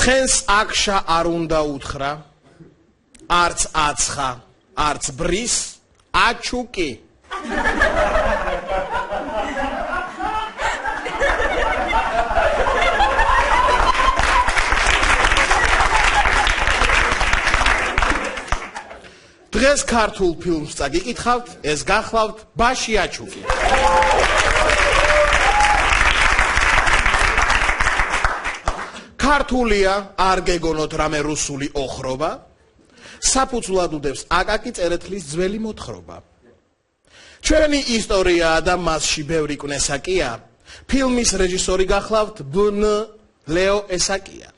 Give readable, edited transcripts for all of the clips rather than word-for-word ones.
ცხენს აქშა არ უნდა უთხრა, არც აცხა, არც ბრის, აჩუკი. დღეს ქართულ ფილმს წაგიკითხავთ, ეს გახლავთ ბაში აჩუკი. ქართულია, არ გეგონოთ რამე რუსული ოხრობა, საფუძვლად უდევს აკაკი წერეთლის ძველი მოთხრობა. ჩვენი ისტორიაა და მასში ბევრი კვნესაკია, ფილმის რეჟისორი გახლავთ ბ.ნ. ლეო ესაკია.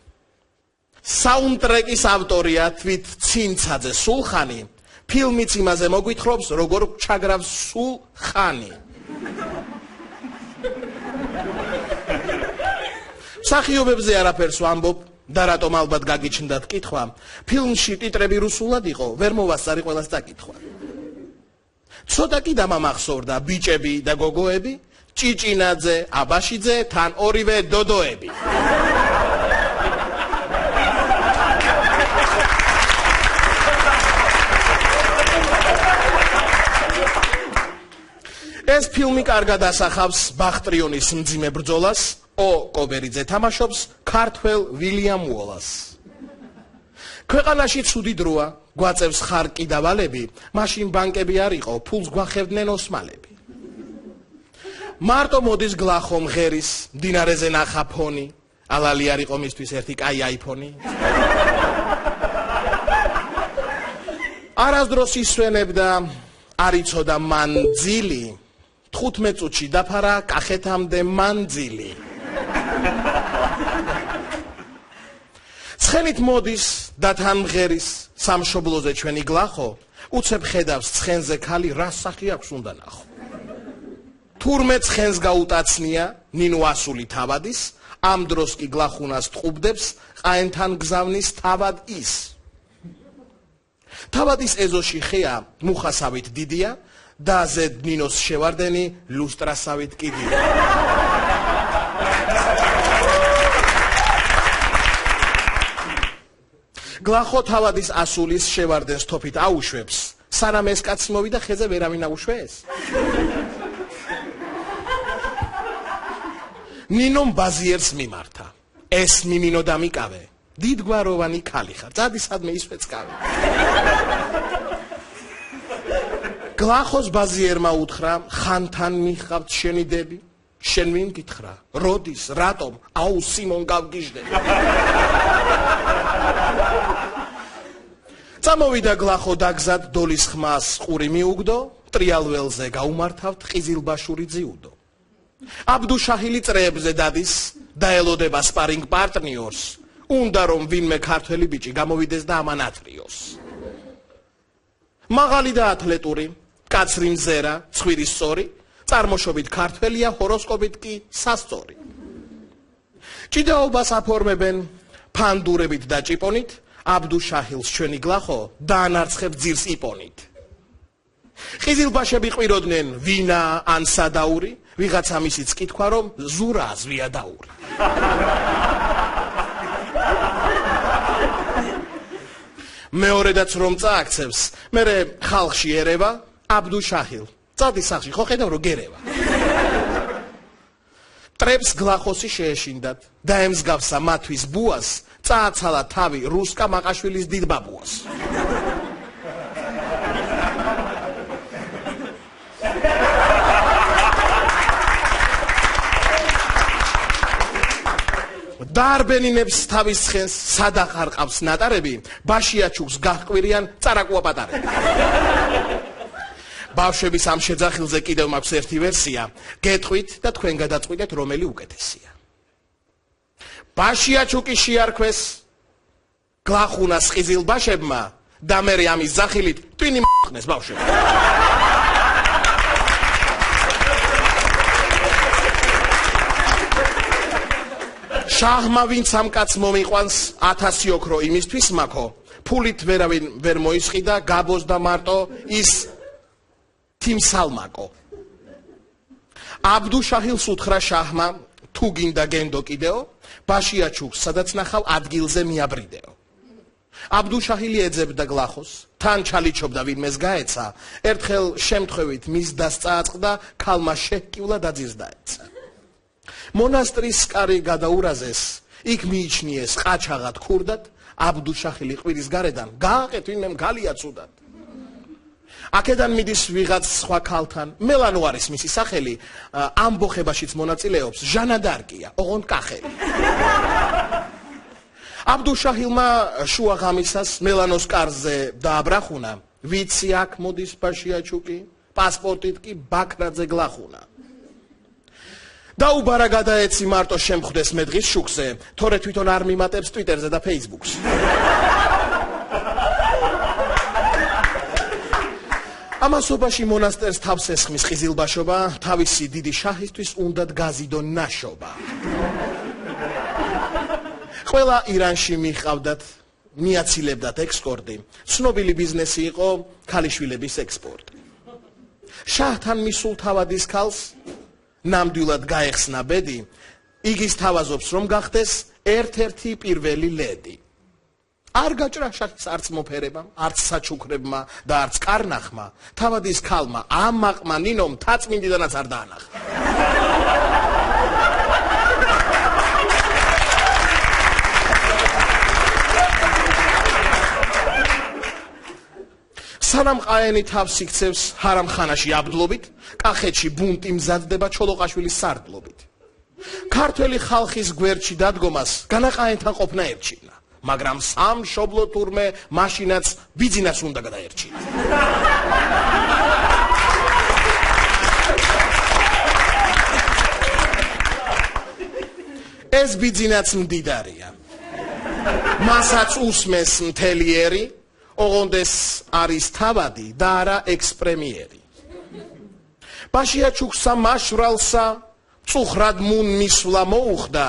საუნდტრეკის ავტორია თვით ცინცაძე სულხანი, ფილმიც იმაზე მოგვითხრობს, როგორ ჩაგრავს სულ ხანი. მსახიობებზე არაფერს ვამბობ და რატომ ალბათ გაგიჩნდათ კითხვა, ფილმში ტიტრები რუსულად იყო, ვერ მოვასწარი ყველას დაკითხვა. ცოტა კი დამამახსოვრდა ბიჭები და გოგოები, ჭიჭინაძე, აბაშიძე, თან ორივე დოდოები. ეს ფილმი კარგად ასახავს ბახტრიონის მძიმე ბრძოლას, კობერიძე თამაშობს ქართველ ვილიამ უოლას. ქვეყანაში ცუდი დროა, გვაწევს ხარკი და ვალები, მაშინ ბანკები არ იყო, ფულს გვახევდნენ ოსმალები. მარტო მოდის გლახო მღერის, მდინარეზე ნახა ფონი, ალალი არ იყო მისთვის ერთი კაი აიფონი. არასდროს ისვენებდა, არ იცოდა მანძილი, 15 წუთში დაფარა კახეთამდე მანძილი. ცხენით მოდის და თან მღერის სამშობლოზე ჩვენი გლახო, უცებ ხედავს ცხენზე ქალი რა სახი აქვს უნდა ნახო. თურმე ცხენს გაუტაცნია ნინო ასული თავადის, ამ დროს კი გლახუნას ტყუბდებს ყაენთან გზავნის თავად ის. თავადის ეზოში ხეა მუხასავით დიდია და ზედ ნინოს შევარდენი ლუსტრასავით კიდია. გლახო თავადის ასულის შევარდენს თოფით აუშვებს, სანამ ეს კაცი მოვიდა ხეზე ვერავინ აუშვეს. ნინომ ბაზიერს მიმართა, ეს მიმინო და მიკავე, დიდგვაროვანი ქალი ხარ, წადი სადმე ისვეცკავე. გლახოს ბაზიერმა უთხრა, ხანთან მიხავთ შენი დები, შენ ვინ გითხრა, როდის, რატომ, აუ სიმონ გავგიჟდები. წამოვიდა გლახო დაგზად დოლის ხმას ყური მიუგდო, ტრიალველზე გაუმართავთ ყიზილბაშური ძიუდო. აბდუშაჰილი წრეებზე დადის, დაელოდება სპარინგ პარტნიორს, უნდა რომ ვინმე ქართველი ბიჭი გამოვიდეს და ამანატრიოს. მაღალი და ათლეტური, კაცრი მზერა, ცხვირი სწორი, წარმოშობით ქართველია, ჰოროსკოპით კი სასწორი. ჭიდაობას აფორმებენ ფანდურებით და ჭიპონით, აბდუშაჰილს ჩვენი გლახო დაანარცხებ ძირს იპონით. ყიზილბაშები ყვიროდნენ ვინა ან სადაური, ვიღაცა მისიც კითხვა რომ ზურა ზვია დაური. მეორედაც რომ წააქცევს, მერე ხალხში ერევა აბდუშაჰილ. წადი სახში, ხო ხედავ რომ გერევა. ტრებს გლახოსი შეეშინდათ და ემსგავსა მათვის ბუას, წააცალა თავი რუსკა მაყაშვილის დიდ ბაბუას. დაარბენინებს თავის ცხენს, სადახარ ყავს ნატარები, ბაშიაჩუკს გაჰკვირიან წარაკუა პატარები. ბავშვების ამ შეძახილზე კიდევ მაქვს ერთი ვერსია, გეტყვით და თქვენ გადაწყვიტეთ რომელი უკეთესია. ბაშიაჩუკი შეარქვეს გლახუნას ყიზილბაშებმა და მერე ამის ზახილით ტვინი მოხნეს ბავშვებმა. შაჰმა ვინც ამ კაცს მომიყვანს 1000 ოქრო იმისთვის მაქო, ფულით ვერავინ ვერ მოისყიდა, გაბოზდა მარტო ის თიმსალმაკო. აბდუშაჰილს უთხრა შაჰმა, თუ გინდა გენდო კიდეო, ბაშიაჩუკს სადაც ნახავ ადგილზე მიაბრიდეო. აბდუშაჰილი ეძებდა გლახოს, თან ჩალიჩობდა ვინმეს გაეცა, ერთხელ შემთხვევით მის დას წააწყდა, ქალმა შეჰკივლა და ძირს დაეცა. მონასტრის კარი გადაურაზეს, იქ მიიჩნიეს ყაჩაღად ქურდად, აბდუშაჰილი ყვირის გარედან გააყეთ ვინმე მგალია ცუდად. აქედან მიდის ვიღაც სხვა ქალთან, მელანო არის მისი სახელი, ამბოხებაშიც მონაწილეობს, ჟანა დარკია, ოღონდ კახელი. აბდუშაჰილმა შუა ღამისას მელანოს კარზე დააბრახუნა, ვიცი აქ მოდის ბაშიაჩუკი, პასპორტით კი ბაქრაძე გლახუნა. დაუბარა გადაეცი მარტო შემხვდეს მედღის შუქზე, თორე თვითონ არ მიმატებს ტვიტერზე და ფეისბუქს. ამასობაში მონასტერს თავს ესხმის ყიზილბაშობა, თავისი დიდი შაჰისთვის უნდათ გაზიდო ნაშობა. ყველა ირანში მიჰყავდათ, მიაცილებდათ ექსკორტი, ცნობილი ბიზნესი იყო ქალიშვილების ექსპორტი. შაჰთან მისულ თავადის ქალს ნამდვილად გაეხსნა ბედი, იგი სთავაზობს რომ გახდეს ერთ-ერთი პირველი ლედი. არ გაჭრა შაჰის არც მოფერებამ, არც საჩუქრებმა და არც კარნახმა, თავადის ქალმა ამაყმა ნინომ თაწმინდიდანაც არ დაანახა. სანამ ყაენი თავს იქცევს ჰარამხანაში აბდლობით, კახეთში ბუნტი მზადდება ჩოლოყაშვილის სარდლობით. ქართველი ხალხის გვერდში დადგომას განაყაენთან ყოფნა ერჩივნა, მაგრამ სამშობლო თურმე მაშინაც ბიძინას უნდა გადაერჩინა. ეს ბიძინაც მდიდარია, მასაც უსმეს მთელი ერი, ოღონდ ეს არის თავადი და არა ექსპრემიერი. ბაშიაჩუქსა მაშვრალსა წუხრად მუნ მისვლა მოუხდა.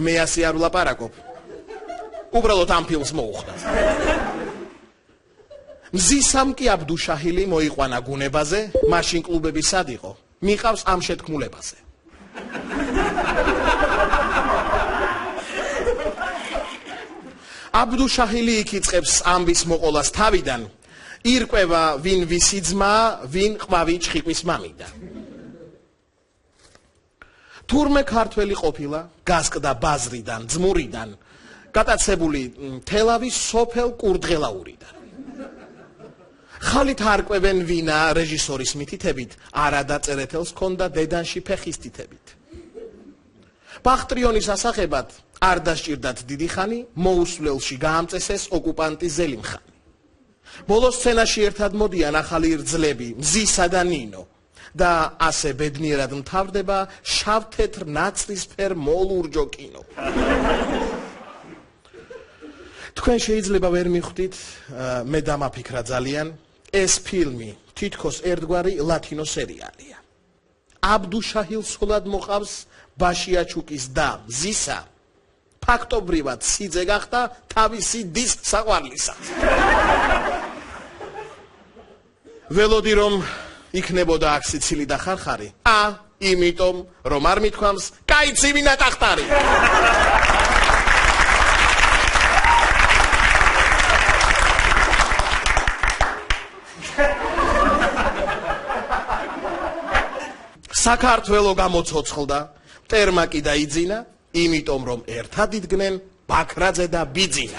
მე ასე არ ვლაპარაკობ, უბრალოდ ამ ფილმს მოუხდა. მზისამ კი აბდუშაჰილი მოიყვანა გუნებაზე, მაშინ კლუბები სად იყო, მიყავს ამ შეთქმულებაზე. აბდუშაჰილი იქ იწყებს ამბის მოყოლას თავიდან, ირკვევა ვინ ვისი ძმა, ვინ ყვავი ჩხიკვის მამიდა. თურმე ქართველი ყოფილა, გასკდა ბაზრიდან, ძმურიდან, გატაცებული თელავის სოფელ კურდღელაურიდან. ხალით არკვევენ ვინა რეჟისორის მითითებით, არა დაწერეთელს ჰქონდა დედანში ფეხის თითებით. ბახტრიონის ასახებად არ დასჭირდათ დიდი ხანი, მოუსვლელში გაამწესეს ოკუპანტი ზელიმხანი. ბოლო სცენაში ერთად მოდიან ახალი რძლები, მზისა და ნინო და ასე ბედნიერად მთავრდება შავ-თეთრ ნაცრისფერ მოლურჯო კინო. თქვენ შეიძლება ვერ მიხვდით, მე დამაფიქრა ძალიან, ეს ფილმი თითქოს ერთგვარი ლათინო სერიალია. აბდუშაჰილს სულად მოყავს ბაშიაჩუკის და მზისა, ფაქტობრივად სიძე გახდა თავისი დის საყვარლისა. ველოდი რომ იქნებოდა აქ სიცილი და ხარხარი, იმიტომ რომ არ მithქვამს, კაი ცივი ნატახტარი. საქართველო გამოცოცხლდა, მტერმა კი დაიძინა, იმიტომ რომ ერთად იდგნენ ბაქრაძე და ბიძინა.